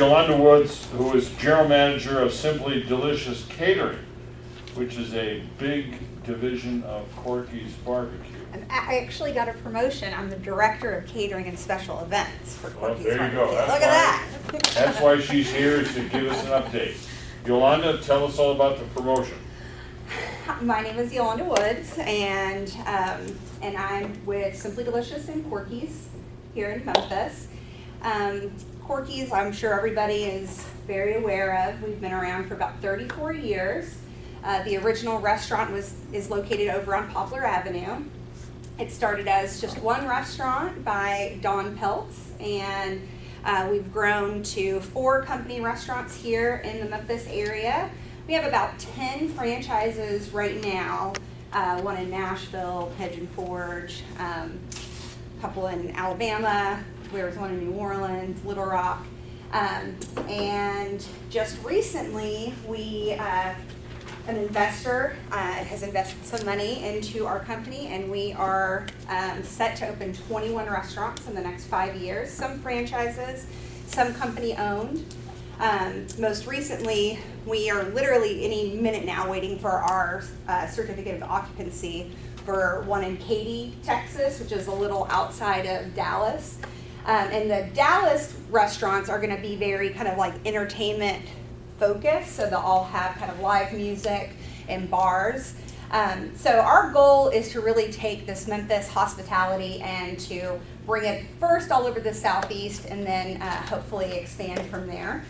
Yolanda Woods, who is General Manager of Simply Delicious Catering, which is a big division of Corky's Barbecue. And I actually got a promotion. I'm the Director of Catering and Special Events for Well, Corky's there you Barbecue. go. Look at that. That's why she's here, is to give us an update. Yolanda, tell us all about the promotion. My name is Yolanda Woods, and I'm with Simply Delicious and Corky's here in Memphis. Corky's, I'm sure everybody is very aware of. We've been around for about 34 years. The original restaurant is located over on Poplar Avenue. It started as just one restaurant by Don Peltz, and we've grown to 4 company restaurants here in the Memphis area. We have about 10 franchises right now, one in Nashville, Pigeon Forge, a couple in Alabama, there's one in New Orleans, Little Rock, and just recently an investor has invested some money into our company, and we are set to open 21 restaurants in the next 5 years, some franchises, some company owned. Most recently, we are literally any minute now waiting for our certificate of occupancy for one in Katy, Texas, which is a little outside of Dallas. And the Dallas restaurants are going to be very kind of like entertainment focused, so they'll all have kind of live music and bars. So our goal is to really take this Memphis hospitality and to bring it first all over the Southeast, and then hopefully expand from there.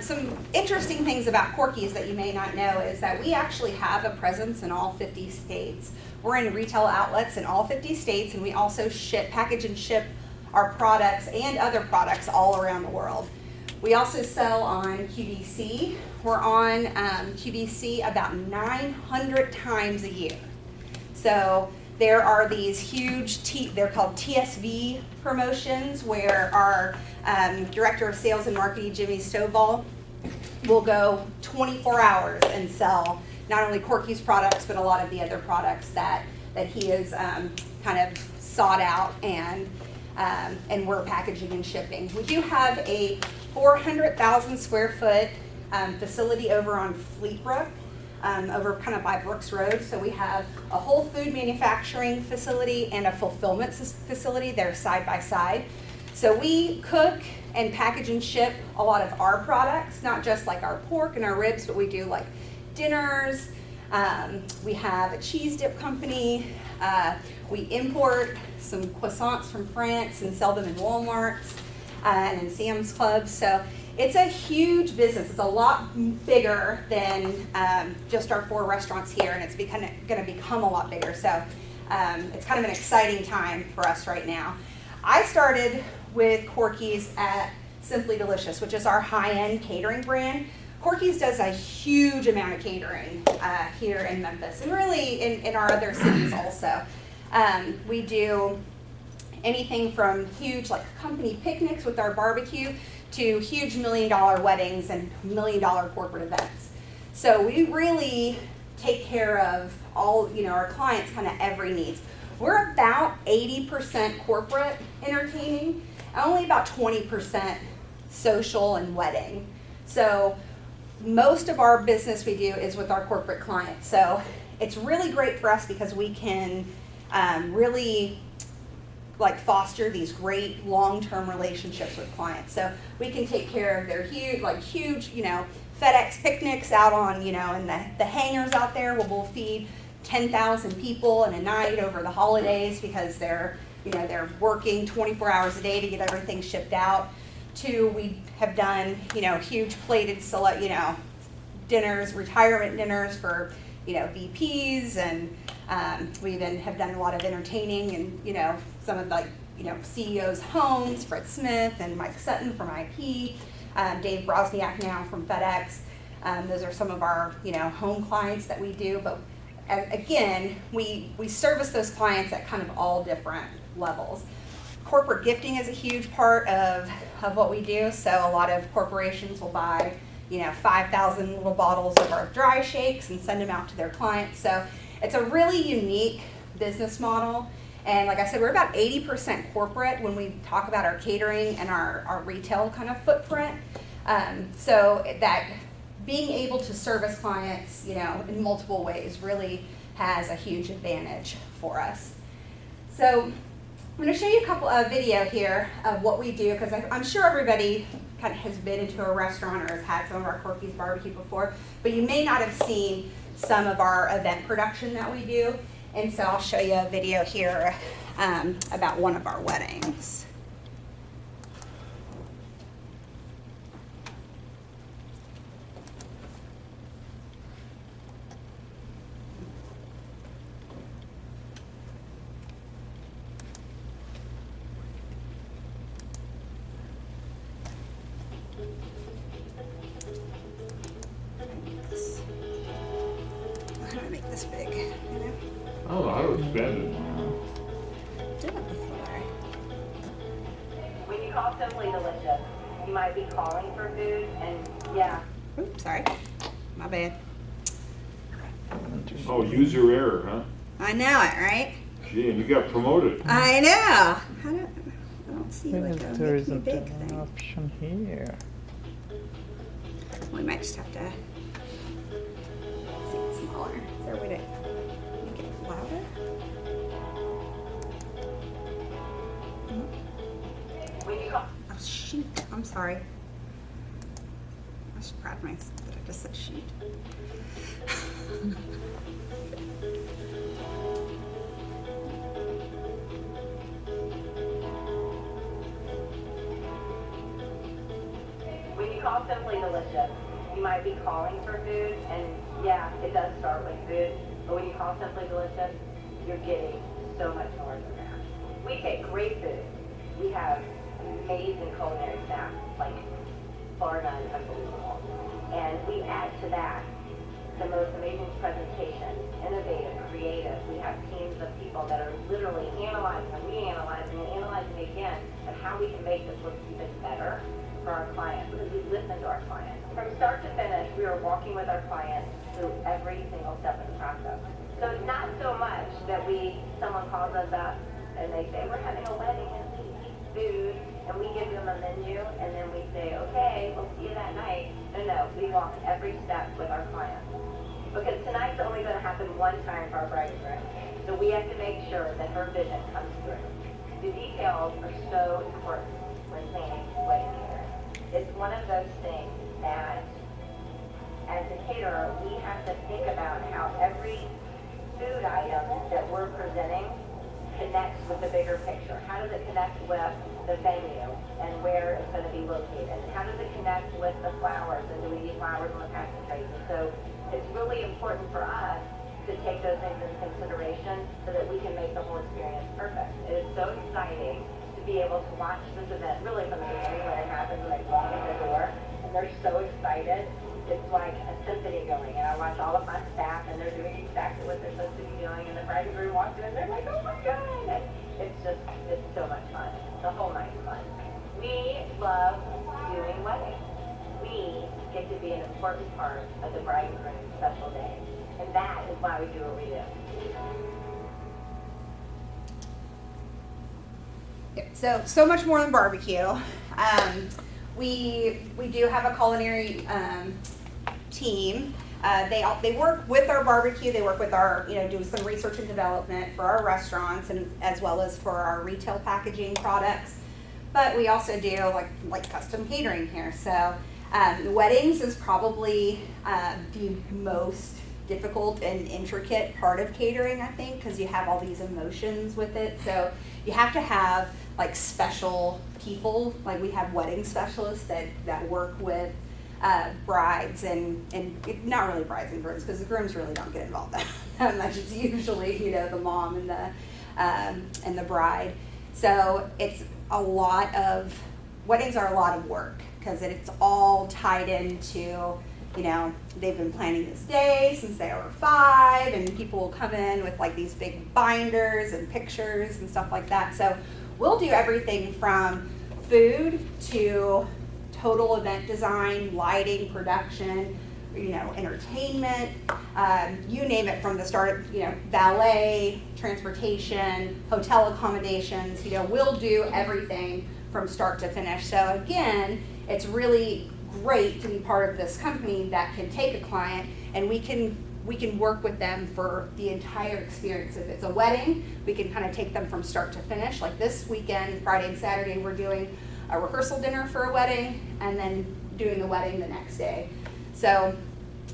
Some interesting things about Corky's that you may not know is that we actually have a presence in all 50 states. We're in retail outlets in all 50 states, and we also package and ship our products and other products all around the world. We also sell on QVC. We're on QVC about 900 times a year. So there are these huge, they're called TSV promotions, where our Director of Sales and Marketing, Jimmy Stovall, will go 24 hours and sell not only Corky's products, but a lot of the other products that he has kind of sought out, and we're packaging and shipping. We do have a 400,000 square foot facility over on Fleetbrook, over kind of by Brooks Road. So we have a whole food manufacturing facility and a fulfillment facility. They're side by side. So we cook and package and ship a lot of our products, not just like our pork and our ribs, but we do like dinners. We have a cheese dip company. We import some croissants from France and sell them in Walmarts and in Sam's Club. So it's a huge business. It's a lot bigger than just our 4 restaurants here, and it's going to become a lot bigger. So it's kind of an exciting time for us right now. I started with Corky's at Simply Delicious, which is our high-end catering brand. Corky's does a huge amount of catering here in Memphis, and really in our other cities also. We do anything from huge like company picnics with our barbecue to huge $1 million weddings and $1 million corporate events. So we really take care of all, our clients' kind of every needs. We're about 80% corporate entertaining, only about 20% social and wedding. So most of our business we do is with our corporate clients. So it's really great for us because we can really foster these great long-term relationships with clients. So we can take care of their huge FedEx picnics out on, in the hangars out there where we'll feed 10,000 people in a night over the holidays because they're working 24 hours a day to get everything shipped out. We have done, huge plated dinners, retirement dinners for, VPs, and we even have done a lot of entertaining and, some of CEOs' homes, Fred Smith and Mike Sutton from IP, Dave Brosniak now from FedEx. Those are some of our, home clients that we do. But again, we service those clients at kind of all different levels. Corporate gifting is a huge part of what we do. So a lot of corporations will buy, 5,000 little bottles of our dry shakes and send them out to their clients. So it's a really unique business model. And like I said, we're about 80% corporate when we talk about our catering and our retail kind of footprint. So that being able to service clients, you know, in multiple ways really has a huge advantage for us. So I'm going to show you a couple of video here of what we do, because I'm sure everybody kind of has been into a restaurant or has had some of our Corky's barbecue before, but you may not have seen some of our event production that we do. And so I'll show you a video here about one of our weddings. How do I make this big? You know? I don't know how to expand it. Did it before. When you call Simply Delicious, you might be calling for food, and yeah. Oops, sorry. My bad. Oh, user error, huh? I know it, right? Gee, and you got promoted. I know. I don't see like a There make me isn't big an thing. option here. We might just have to see it smaller. Is there a way to make it louder? When you call Oh, shoot. I'm sorry. I was proud of myself that I just said shoot. when you call Simply Delicious, you might be calling for food, and yeah, it does start with food. But when you call Simply Delicious, you're getting so much more than that. We take great food. We have amazing culinary staff, like bar none, unbelievable. And we add to that the most amazing presentation, innovative, creative. We have teams of people that are literally analyzing and reanalyzing and analyzing again of how we can make this look even better for our clients, because we listen to our clients. From start to finish, we are walking with our clients through every single step of the process. So it's not so much that someone calls us up and they say, we're having a wedding and we need food, and we give them a menu, and then we say, okay, we'll see you that night. No, we walk every step with our clients. Because tonight's only going to happen one time for our bride and groom. So we have to make sure that her vision comes through. The details are so important when planning wedding catering. It's one of those things that, as a caterer, we have to think about how every food item that we're presenting connects with the bigger picture. How does it connect with the venue and where it's going to be located? How does it connect with the flowers, and do we need flowers on the packing trays? And so it's really important for us to take those things into consideration so that we can make the whole experience perfect. It is so exciting to be able to watch this event really from the beginning when it happens, when they walk in the door and they're so excited. It's like a symphony going, and I watch all of my staff and they're doing exactly what they're supposed to be doing, and the bride and groom walks in and they're like, oh my God! And it's so much fun. The whole night's fun. We love doing weddings. We get to be an important part of the bride and groom's special day. And that is why we do what we do. So much more than barbecue. We do have a culinary team. They work with our barbecue. They work with our, do some research and development for our restaurants, and as well as for our retail packaging products. But we also do like custom catering here. So weddings is probably the most difficult and intricate part of catering, I think, because you have all these emotions with it. So you have to have like special people. Like we have wedding specialists that work with brides and not really brides and grooms, because the grooms really don't get involved that much. It's usually the mom and the bride. So it's weddings are a lot of work, because it's all tied into, they've been planning this day since they were 5, and people will come in with like these big binders and pictures and stuff like that. So we'll do everything from food to total event design, lighting, production, entertainment, you name it from the start, valet, transportation, hotel accommodations, we'll do everything from start to finish. So again, it's really great to be part of this company that can take a client and we can work with them for the entire experience. If it's a wedding, we can kind of take them from start to finish. Like this weekend, Friday and Saturday, we're doing a rehearsal dinner for a wedding and then doing the wedding the next day. So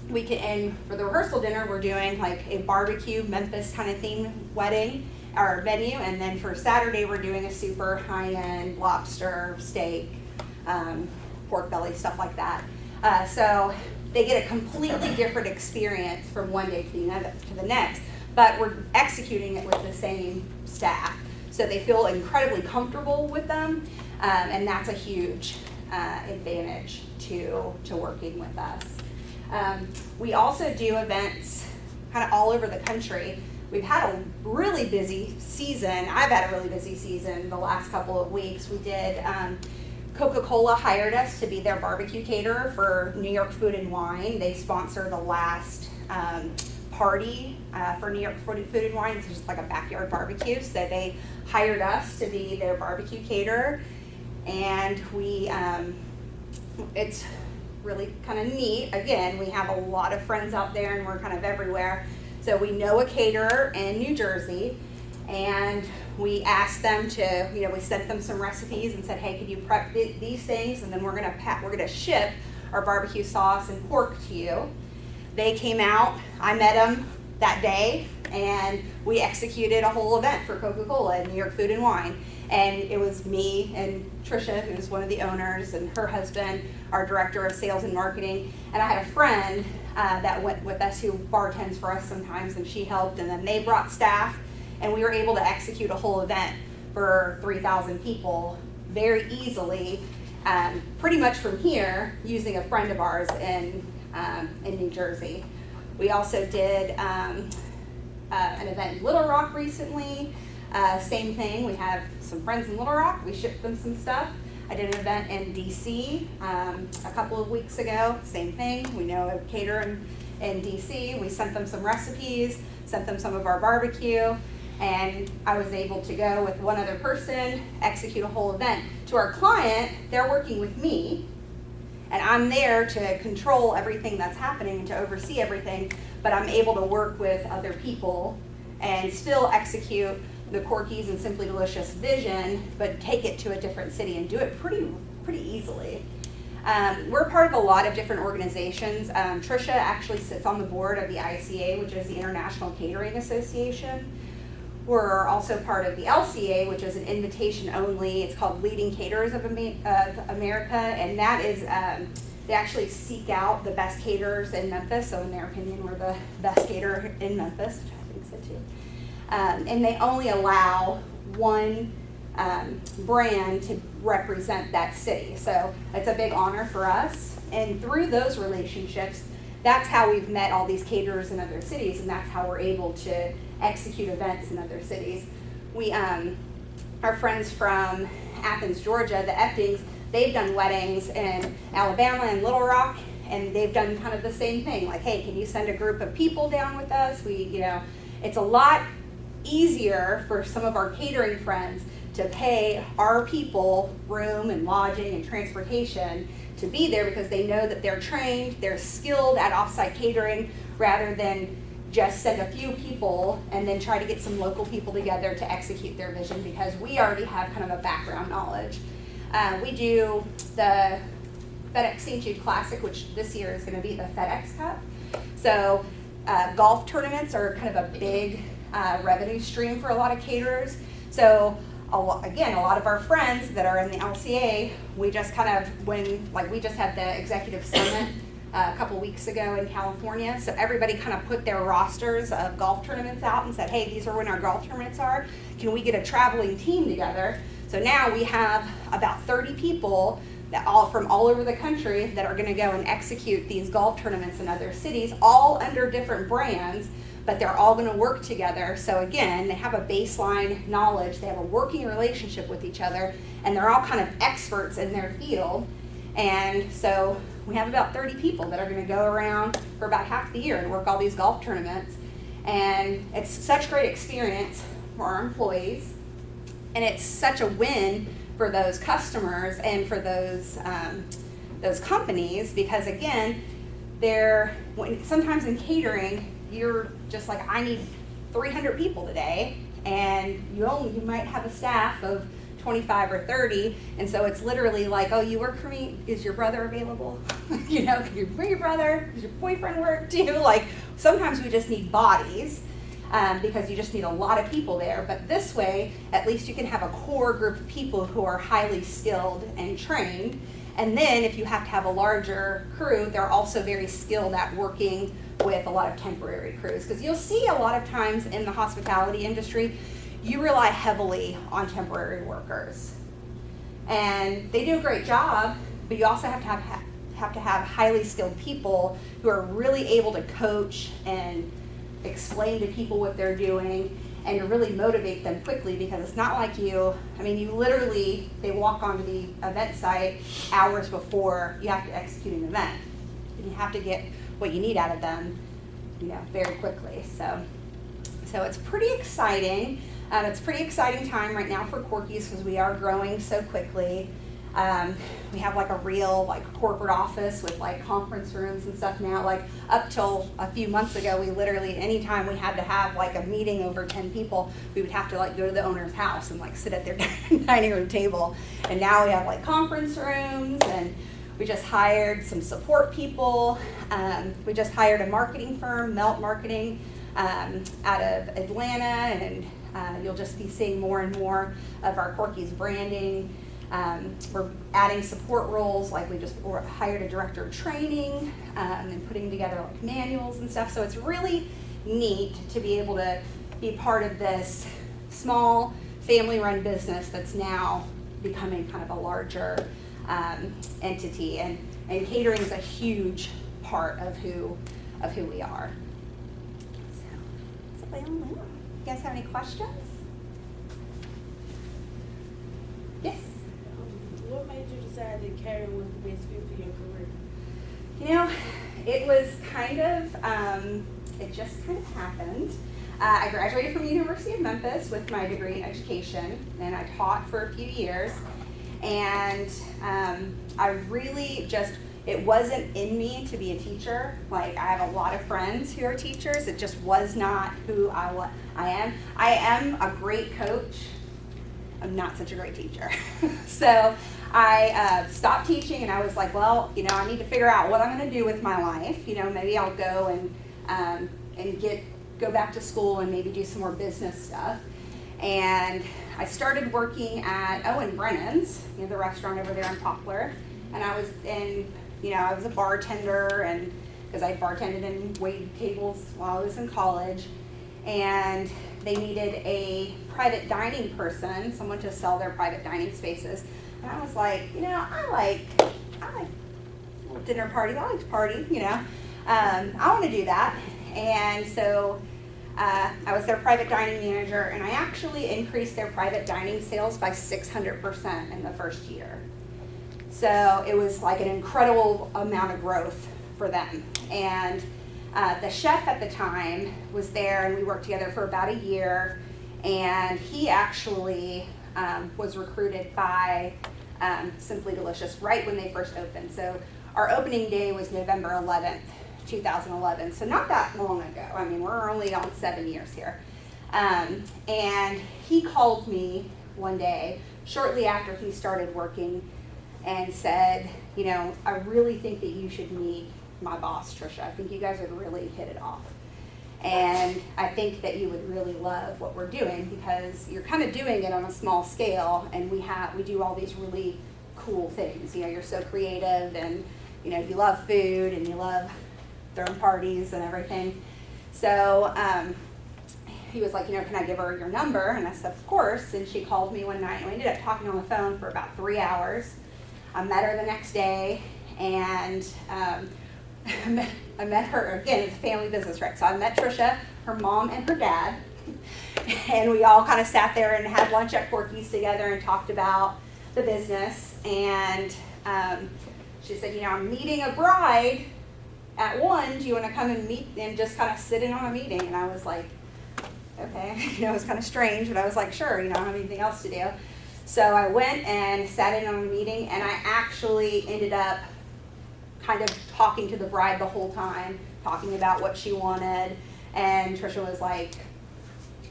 we can, and for the rehearsal dinner, we're doing like a barbecue, Memphis kind of themed wedding, or venue, and then for Saturday, we're doing a super high-end lobster, steak, pork belly, stuff like that. So they get a completely different experience from one day to the next, but we're executing it with the same staff. So they feel incredibly comfortable with them, and that's a huge advantage to working with us. We also do events kind of all over the country. We've had a really busy season. I've had a really busy season the last couple of weeks. We did, Coca-Cola hired us to be their barbecue caterer for New York Food and Wine. They sponsor the last party for New York Food and Wine. It's just like a backyard barbecue. So they hired us to be their barbecue caterer. And it's really kind of neat. Again, we have a lot of friends out there and we're kind of everywhere. So we know a caterer in New Jersey, and we asked them to, we sent them some recipes and said, hey, could you prep these things, and then we're gonna ship our barbecue sauce and pork to you. They came out, I met them that day, and we executed a whole event for Coca-Cola and New York Food and Wine. And it was me and Trisha, who's one of the owners, and her husband, our director of sales and marketing. And I had a friend that went with us who bartends for us sometimes, and she helped. And then they brought staff, and we were able to execute a whole event for 3,000 people very easily, pretty much from here, using a friend of ours in New Jersey. We also did an event in Little Rock recently. Same thing, we have some friends in Little Rock, we shipped them some stuff. I did an event in DC a couple of weeks ago, same thing. We know a caterer in DC, we sent them some recipes, sent them some of our barbecue, and I was able to go with one other person, execute a whole event. To our client, they're working with me, and I'm there to control everything that's happening and to oversee everything, but I'm able to work with other people and still execute the Corky's and Simply Delicious vision, but take it to a different city and do it pretty easily. We're part of a lot of different organizations. Trisha actually sits on the board of the ICA, which is the International Catering Association. We're also part of the LCA, which is an invitation only. It's called Leading Caterers of America, and that is, they actually seek out the best caterers in Memphis. So in their opinion, we're the best caterer in Memphis, which I think so too. And they only allow one brand to represent that city. So it's a big honor for us. And through those relationships, that's how we've met all these caterers in other cities, and that's how we're able to execute events in other cities. We, our friends from Athens, Georgia, the Eptings, they've done weddings in Alabama and Little Rock, and they've done kind of the same thing. Like, hey, can you send a group of people down with us? It's a lot easier for some of our catering friends to pay our people room and lodging and transportation to be there because they know that they're trained, they're skilled at offsite catering, rather than just send a few people and then try to get some local people together to execute their vision, because we already have kind of a background knowledge. We do the FedEx St. Jude Classic, which this year is going to be the FedEx Cup. So golf tournaments are kind of a big revenue stream for a lot of caterers. So again, a lot of our friends that are in the LCA, we just kind of, we just had the executive summit a couple weeks ago in California. So everybody kind of put their rosters of golf tournaments out and said, hey, these are when our golf tournaments are. Can we get a traveling team together? So now we have about 30 people that from all over the country that are going to go and execute these golf tournaments in other cities, all under different brands, but they're all going to work together. So again, they have a baseline knowledge, they have a working relationship with each other, and they're all kind of experts in their field. And so we have about 30 people that are going to go around for about half the year and work all these golf tournaments. And it's such great experience for our employees. And it's such a win for those customers and for those companies, because again, sometimes in catering, you're just like, I need 300 people today, and you might have a staff of 25 or 30, and so it's literally like, oh, you work for me, is your brother available? Can you bring your brother? Does your boyfriend work too? Like, sometimes we just need bodies, because you just need a lot of people there. But this way, at least you can have a core group of people who are highly skilled and trained. And then if you have to have a larger crew, they're also very skilled at working with a lot of temporary crews. Because you'll see a lot of times in the hospitality industry, you rely heavily on temporary workers. And they do a great job, but you also have to have highly skilled people who are really able to coach and explain to people what they're doing and to really motivate them quickly, because it's not like you literally, they walk onto the event site hours before you have to execute an event. And you have to get what you need out of them, very quickly. So it's pretty exciting. It's a pretty exciting time right now for Corky's because we are growing so quickly. We have like a real corporate office with conference rooms and stuff now. Up till a few months ago, we literally, anytime we had to have a meeting over 10 people, we would have to go to the owner's house and sit at their dining room table. And now we have conference rooms, and we just hired some support people. We just hired a marketing firm, Melt Marketing, out of Atlanta, and you'll just be seeing more and more of our Corky's branding. We're adding support roles, we just hired a director of training, and putting together manuals and stuff. So it's really neat to be able to be part of this small family-run business that's now becoming kind of a larger entity. And catering is a huge part of who we are. So, you guys have any questions? Yes. What made you decide that catering was the best fit for your career? It was it just kind of happened. I graduated from the University of Memphis with my degree in education, and I taught for a few years. And I really it wasn't in me to be a teacher. I have a lot of friends who are teachers. It just was not who I am. I am a great coach. I'm not such a great teacher. So I stopped teaching, and I was like, well, I need to figure out what I'm going to do with my life. Maybe I'll go and go back to school and maybe do some more business stuff. And I started working at Owen Brennan's, the restaurant over there in Poplar. And I was I was a bartender, and because I bartended and waited tables while I was in college. And they needed a private dining person, someone to sell their private dining spaces. And I was like, I like dinner parties, I like to party, I want to do that. And so I was their private dining manager, and I actually increased their private dining sales by 600% in the first year. So it was an incredible amount of growth for them. And the chef at the time was there, and we worked together for about a year. And he actually was recruited by Simply Delicious right when they first opened. So our opening day was November 11th, 2011. So not that long ago. We're only on 7 years here. And he called me one day, shortly after he started working, and said, I really think that you should meet my boss, Trisha. I think you guys would really hit it off. And I think that you would really love what we're doing, because you're kind of doing it on a small scale, and we do all these really cool things. You're so creative, and you love food, and you love throwing parties and everything. So he was like, can I give her your number? And I said, of course. And she called me one night, and we ended up talking on the phone for about 3 hours. I met her the next day, and I met her, again, it's a family business, right? So I met Trisha, her mom, and her dad, and we all kind of sat there and had lunch at Corky's together and talked about the business. And she said, you know, I'm meeting a bride at 1. Do you want to come and meet and just kind of sit in on a meeting? And I was like, okay. You know, it was kind of strange, but I was like, sure, you know, I don't have anything else to do. So I went and sat in on a meeting, and I actually ended up kind of talking to the bride the whole time, talking about what she wanted. And Trisha was like,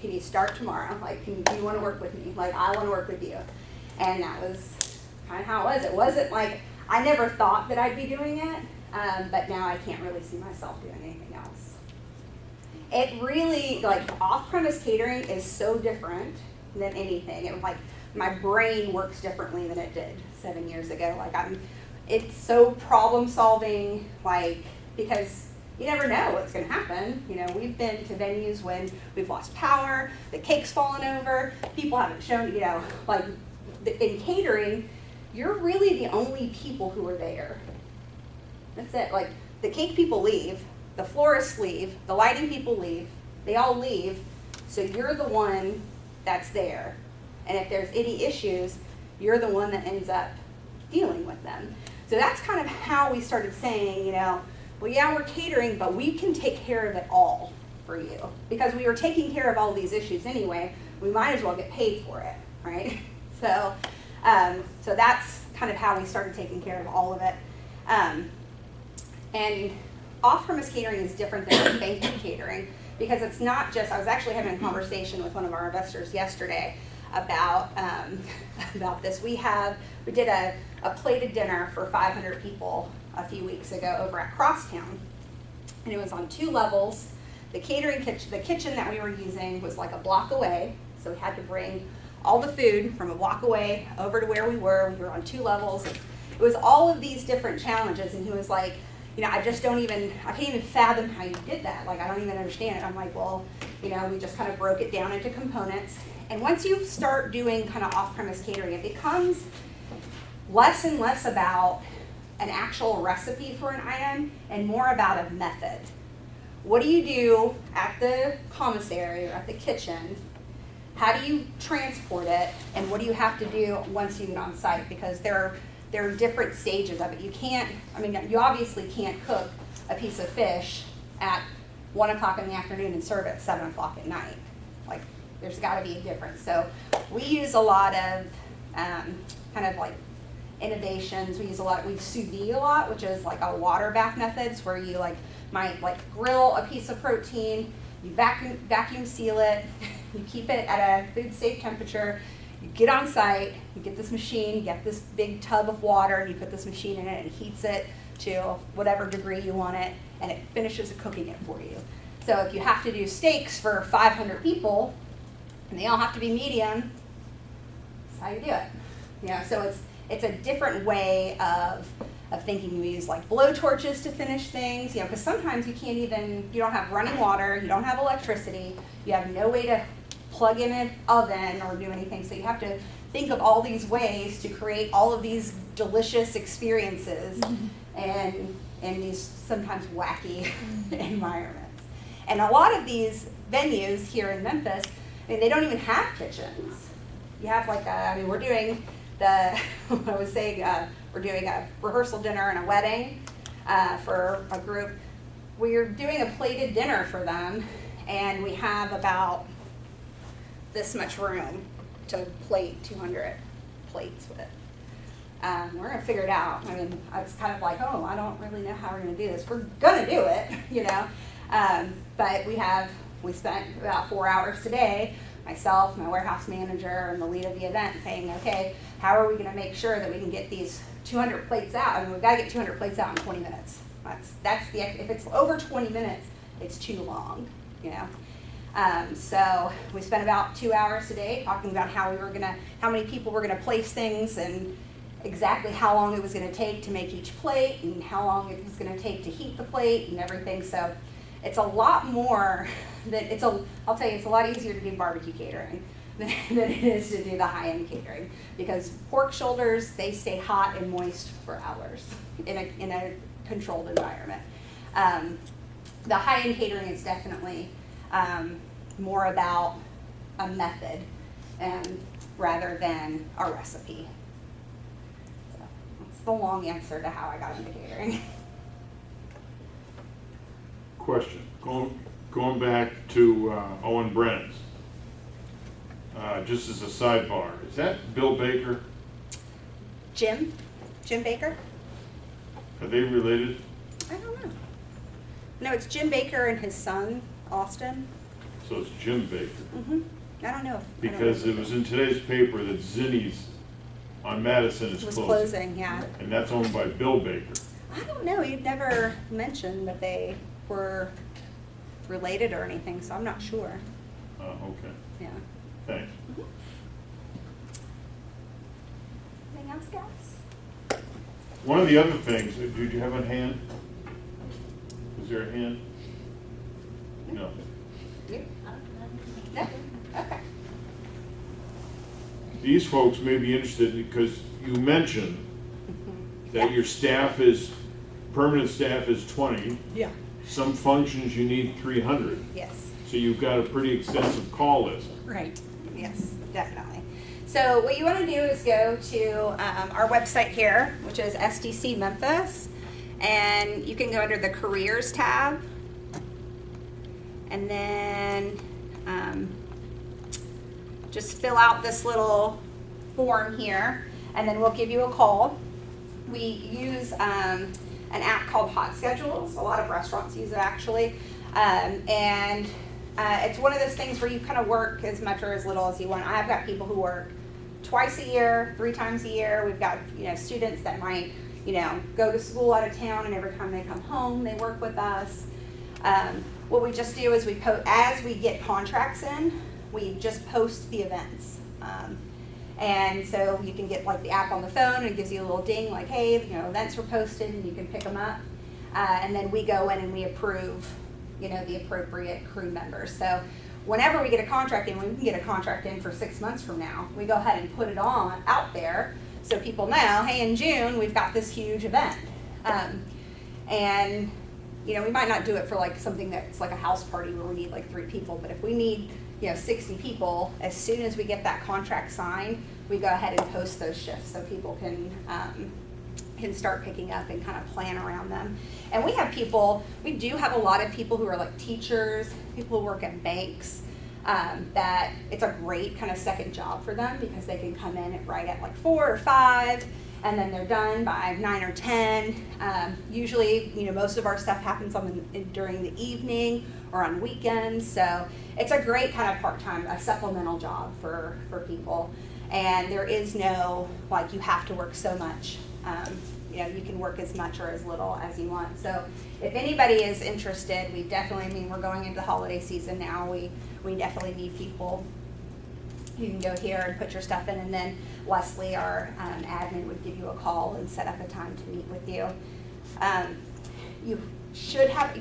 can you start tomorrow? Like, do you want to work with me? Like, I want to work with you. And that was kind of how it was. It wasn't like, I never thought that I'd be doing it, but now I can't really see myself doing anything else. It really, like, off-premise catering is so different than anything. It was like, my brain works differently than it did 7 years ago. Like, it's so problem solving, like, because you never know what's going to happen. You know, we've been to venues when we've lost power, the cake's fallen over, people haven't shown, you know, like in catering, you're really the only people who are there. That's it. Like, the cake people leave, the florists leave, the lighting people leave, they all leave, so you're the one that's there. And if there's any issues, you're the one that ends up dealing with them. So that's kind of how we started saying, you know, well, yeah, we're catering, but we can take care of it all for you. Because we were taking care of all these issues anyway, we might as well get paid for it, right? So that's kind of how we started taking care of all of it. And off-premise catering is different than banquet catering, because it's not just, I was actually having a conversation with one of our investors yesterday about this. We did a plated dinner for 500 people a few weeks ago over at Crosstown, and it was on 2 levels. The catering kitchen, the kitchen that we were using was like a block away, so we had to bring all the food from a block away over to where we were. We were on 2 levels. It was all of these different challenges, and he was like, you know, I can't even fathom how you did that. Like, I don't even understand it. I'm like, well, you know, we just kind of broke it down into components. And once you start doing kind of off-premise catering, it becomes less and less about an actual recipe for an item and more about a method. What do you do at the commissary or at the kitchen? How do you transport it? And what do you have to do once you get on site? Because there are different stages of it. You obviously can't cook a piece of fish at 1 o'clock in the afternoon and serve it at 7 o'clock at night. Like, there's got to be a difference. So we use a lot of kind of like innovations. We sous vide a lot, which is like a water bath methods where you might grill a piece of protein, you vacuum seal it, you keep it at a food safe temperature, you get on site, you get this machine, you get this big tub of water, and you put this machine in it and it heats it to whatever degree you want it, and it finishes cooking it for you. So if you have to do steaks for 500 people, and they all have to be medium, that's how you do it. You know, so it's a different way of thinking. We use like blow torches to finish things, you know, because sometimes you don't have running water, you don't have electricity, you have no way to plug in an oven or do anything, so you have to think of all these ways to create all of these delicious experiences and in these sometimes wacky environments. And a lot of these venues here in Memphis, they don't even have kitchens. You have we're doing we're doing a rehearsal dinner and a wedding for a group. We're doing a plated dinner for them, and we have about this much room to plate 200 plates with. We're gonna figure it out. I mean, it's kind of like, I don't really know how we're gonna do this. We're gonna do it, you know. But we spent about 4 hours today, myself, my warehouse manager, and the lead of the event, saying, okay, how are we gonna make sure that we can get these 200 plates out? I mean, we've gotta get 200 plates out in 20 minutes. If it's over 20 minutes, it's too long, you know. So we spent about 2 hours today talking about how many people were gonna place things, and exactly how long it was gonna take to make each plate, and how long it was gonna take to heat the plate and everything. So it's a lot more I'll tell you, it's a lot easier to do barbecue catering than it is to do the high-end catering, because pork shoulders, they stay hot and moist for hours in a controlled environment. The high-end catering is definitely more about a method rather than a recipe. So the long answer to how I got into catering. Question, going back to Owen Brennan's, just as a sidebar, is that Bill Baker? Jim Baker? Are they related? I don't know. No, it's Jim Baker and his son, Austin. So it's Jim Baker. I don't know if. Because it was in today's paper that Zinni's on Madison is It was closing. closing, yeah. And that's owned by Bill Baker. I don't know, he'd never mentioned that they were related or anything, so I'm not sure. Okay, Yeah. thanks. Anything else, guys? One of the other things, did you have a hand? Was there a hand? No. You? No? Okay. These folks may be interested because you mentioned that your staff is, permanent staff is 20. Yeah. Some functions you need 300. Yes. So you've got a pretty extensive call list. Right. Yes, definitely. So what you want to do is go to our website here, which is SDC Memphis, and you can go under the careers tab, and then just fill out this little form here, and then we'll give you a call. We use an app called Hot Schedules. A lot of restaurants use it actually, and it's one of those things where you kind of work as much or as little as you want. I've got people who work twice a year, 3 times a year. We've got students that might go to school out of town, and every time they come home, they work with us. What we just do is we as we get contracts in, we just post the events. And so you can get like the app on the phone, and it gives you a little ding like, hey, events were posted, and you can pick them up. And then we go in and we approve, the appropriate crew members. So whenever we get a contract in, we can get a contract in for 6 months from now, we go ahead and put it out there so people know, hey, in June, we've got this huge event. And we might not do it for like something that's like a house party where we need like 3 people, but if we need 60 people, as soon as we get that contract signed, we go ahead and post those shifts so people can start picking up and kind of plan around them. And we do have a lot of people who are like teachers, people who work at banks, that it's a great kind of second job for them because they can come in right at like 4 or 5, and then they're done by 9 or 10. Usually, most of our stuff happens during the evening or on weekends, so it's a great kind of part-time, a supplemental job for people. And there is no, like, you have to work so much. You can work as much or as little as you want. So if anybody is interested, we definitely, we're going into the holiday season now. We definitely need people. You can go here and put your stuff in, and then Leslie, our admin, would give you a call and set up a time to meet with you. You should have,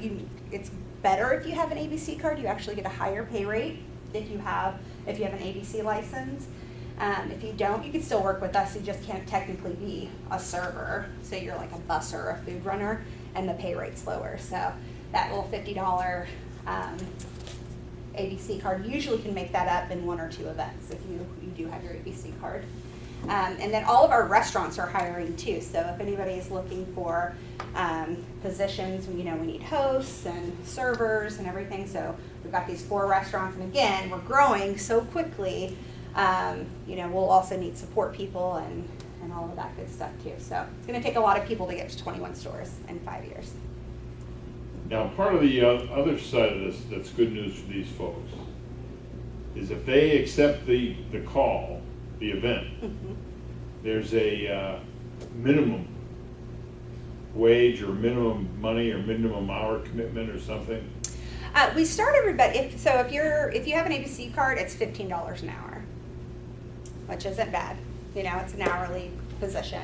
it's better if you have an ABC card. You actually get a higher pay rate if you have an ABC license. If you don't, you can still work with us. You just can't technically be a server. So you're like a busser or a food runner, and the pay rate's lower. So that little $50 ABC card usually can make that up in 1 or 2 events if you do have your ABC card. And then all of our restaurants are hiring too. So if anybody is looking for positions, we need hosts and servers and everything. So we've got these 4 restaurants, and again, we're growing so quickly. We'll also need support people and all of that good stuff too. So it's going to take a lot of people to get to 21 stores in 5 years. Now, part of the other side of this that's good news for these folks is if they accept the call, the event, there's a minimum wage or minimum money or minimum hour commitment or something. We start everybody. If you have an ABC card, it's $15 an hour, which isn't bad. It's an hourly position.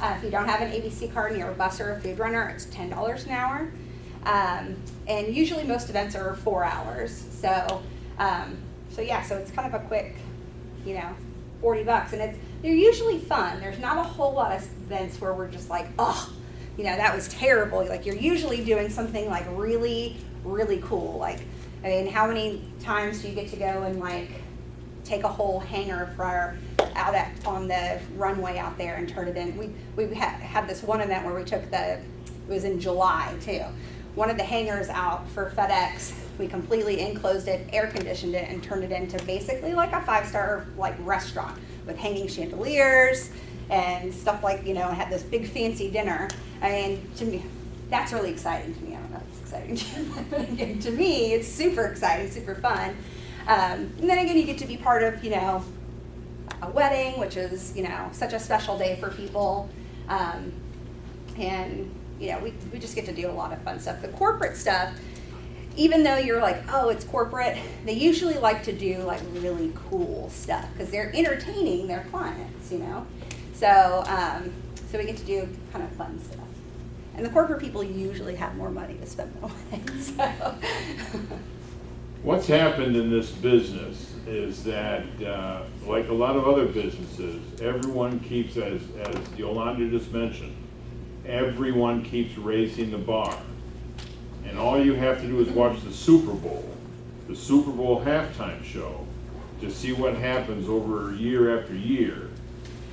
If you don't have an ABC card and you're a bus or a food runner, it's $10 an hour. And usually most events are 4 hours. So it's kind of a quick, $40, and they're usually fun. There's not a whole lot of events where we're just like, oh, that was terrible. Like, you're usually doing something like really, really cool. Like, how many times do you get to go and like take a whole hanger for out on the runway out there and turn it in. We had this one event where we took it was in July too. One of the hangars out for FedEx, we completely enclosed it, air conditioned it, and turned it into basically like a 5-star like restaurant with hanging chandeliers and stuff like, and had this big fancy dinner. I mean, to me, that's really exciting to me. I don't know if it's exciting to you, but again, to me, it's super exciting, super fun. And then again, you get to be part of, a wedding, which is, such a special day for people. And, we just get to do a lot of fun stuff. The corporate stuff, even though you're like, oh, it's corporate, they usually like to do like really cool stuff because they're entertaining their clients, So, so we get to do kind of fun stuff. And the corporate people usually have more money to spend than weddings, so. What's happened in this business is that, like a lot of other businesses, everyone keeps, as Yolanda just mentioned, everyone keeps raising the bar. And all you have to do is watch the Super Bowl halftime show, to see what happens over year after year.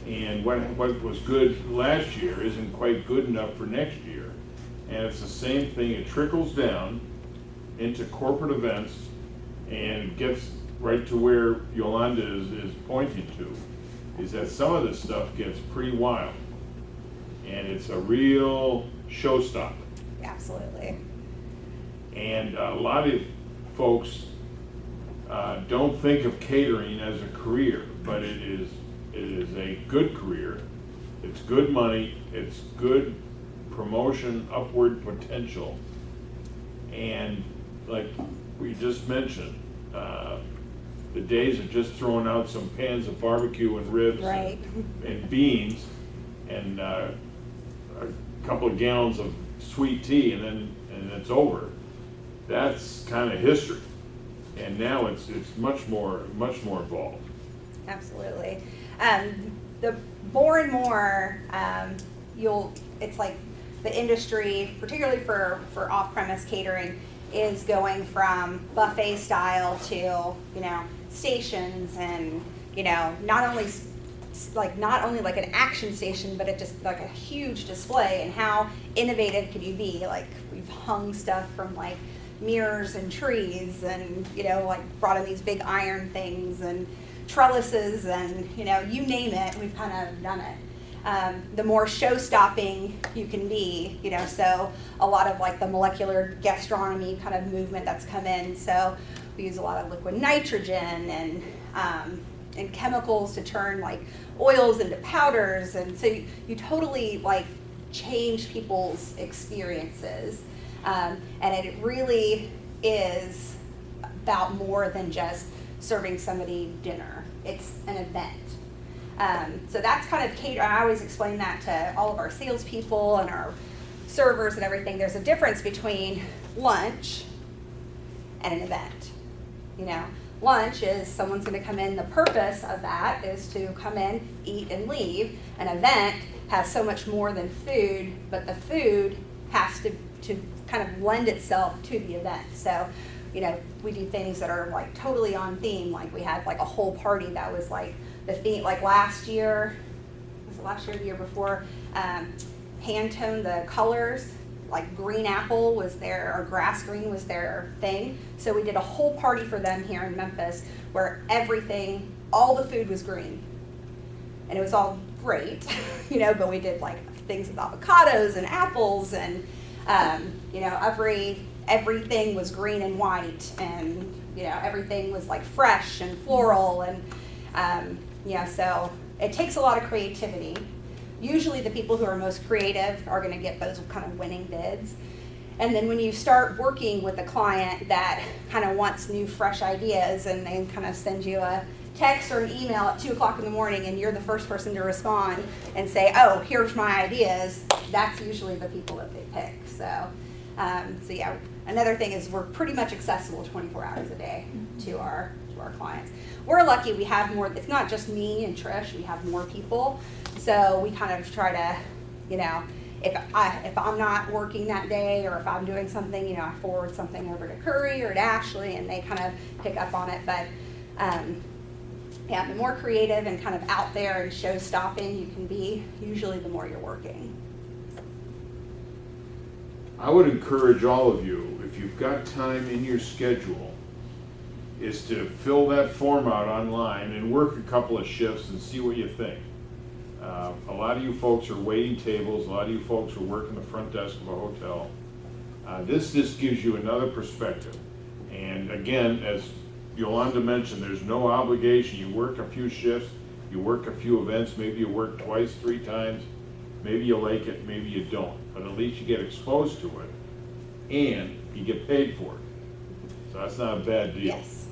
And what was good last year isn't quite good enough for next year. And it's the same thing, it trickles down into corporate events and gets right to where Yolanda is pointing to, is that some of this stuff gets pretty wild. And it's a real showstopper. Absolutely. And a lot of folks don't think of catering as a career, but it is a good career. It's good money, it's good promotion, upward potential. And like we just mentioned, the days of just throwing out some pans of barbecue and ribs Right. and beans and a couple of gallons of sweet tea and it's over. That's kind of history. And now it's much more involved. Absolutely. The more and more it's like the industry, particularly for off-premise catering, is going from buffet style to stations and not only like an action station, but it just like a huge display. And how innovative could you be? Like we've hung stuff from like mirrors and trees, and like brought in these big iron things and trellises, and you name it, we've kind of done it. The more show-stopping you can be, so a lot of like the molecular gastronomy kind of movement that's come in. So we use a lot of liquid nitrogen and chemicals to turn like oils into powders, and so you totally like change people's experiences. And it really is about more than just serving somebody dinner. It's an event. So that's kind of catering. I always explain that to all of our salespeople and our servers and everything. There's a difference between lunch and an event. Lunch is someone's going to come in. The purpose of that is to come in, eat, and leave. An event has so much more than food, but the food has to kind of lend itself to the event. So, we do things that are like totally on theme. Like we had like a whole party that was like the theme, like last year, was it last year or the year before, Pantone, the colors, like green apple was or grass green was their thing. So we did a whole party for them here in Memphis where all the food was green. And it was all great, but we did like things with avocados and apples and, everything was green and white, and, everything was like fresh and floral, and, so it takes a lot of creativity. Usually the people who are most creative are going to get those kind of winning bids. And then when you start working with a client that kind of wants new, fresh ideas, and they kind of send you a text or an email at 2 o'clock in the morning, and you're the first person to respond and say, oh, here's my ideas, that's usually the people that they pick. So yeah, another thing is we're pretty much accessible 24 hours a day to our clients. We're lucky we have more. It's not just me and Trish, we have more people. So we kind of try to, if I'm not working that day, or if I'm doing something, I forward something over to Curry or to Ashley, and they kind of pick up on it. But Yeah, the more creative and kind of out there and show stopping you can be, usually the more you're working. I would encourage all of you, if you've got time in your schedule, is to fill that form out online and work a couple of shifts and see what you think. A lot of you folks are waiting tables, a lot of you folks are working the front desk of a hotel. This just gives you another perspective. And again, as Yolanda mentioned, there's no obligation. You work a few shifts, you work a few events, maybe you work twice, 3 times, maybe you like it, maybe you don't. But at least you get exposed to it and you get paid for it. So that's not a bad deal. Yes.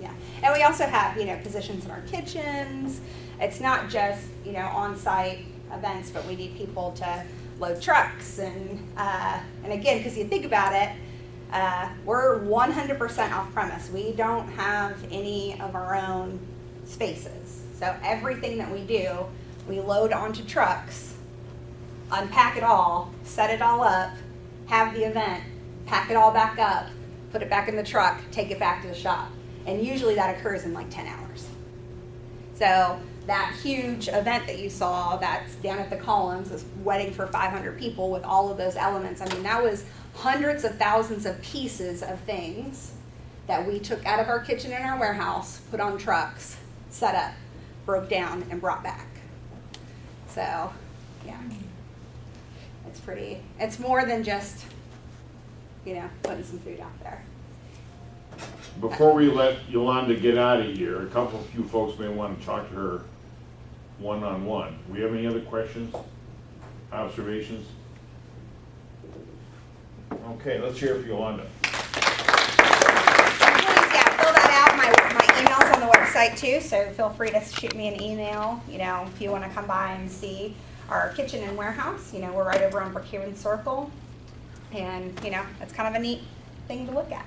Yeah. And we also have, positions in our kitchens. It's not just, on-site events, but we need people to load trucks and again, because you think about it, we're 100% off premise. We don't have any of our own spaces. So everything that we do, we load onto trucks, unpack it all, set it all up, have the event, pack it all back up, put it back in the truck, take it back to the shop. And usually that occurs in like 10 hours. So that huge event that you saw that's down at the Columns, this wedding for 500 people with all of those elements, I mean, that was hundreds of thousands of pieces of things that we took out of our kitchen and our warehouse, put on trucks, set up, broke down, and brought back. So, yeah. It's more than just, putting some food out there. Before we let Yolanda get out of here, a few folks may want to talk to her one-on-one. We have any other questions, observations? Okay, let's hear it for Yolanda. Please, fill that out. My email's on the website too, so feel free to shoot me an email, if you want to come by and see our kitchen and warehouse. We're right over on Brookhaven Circle, and, it's kind of a neat thing to look at.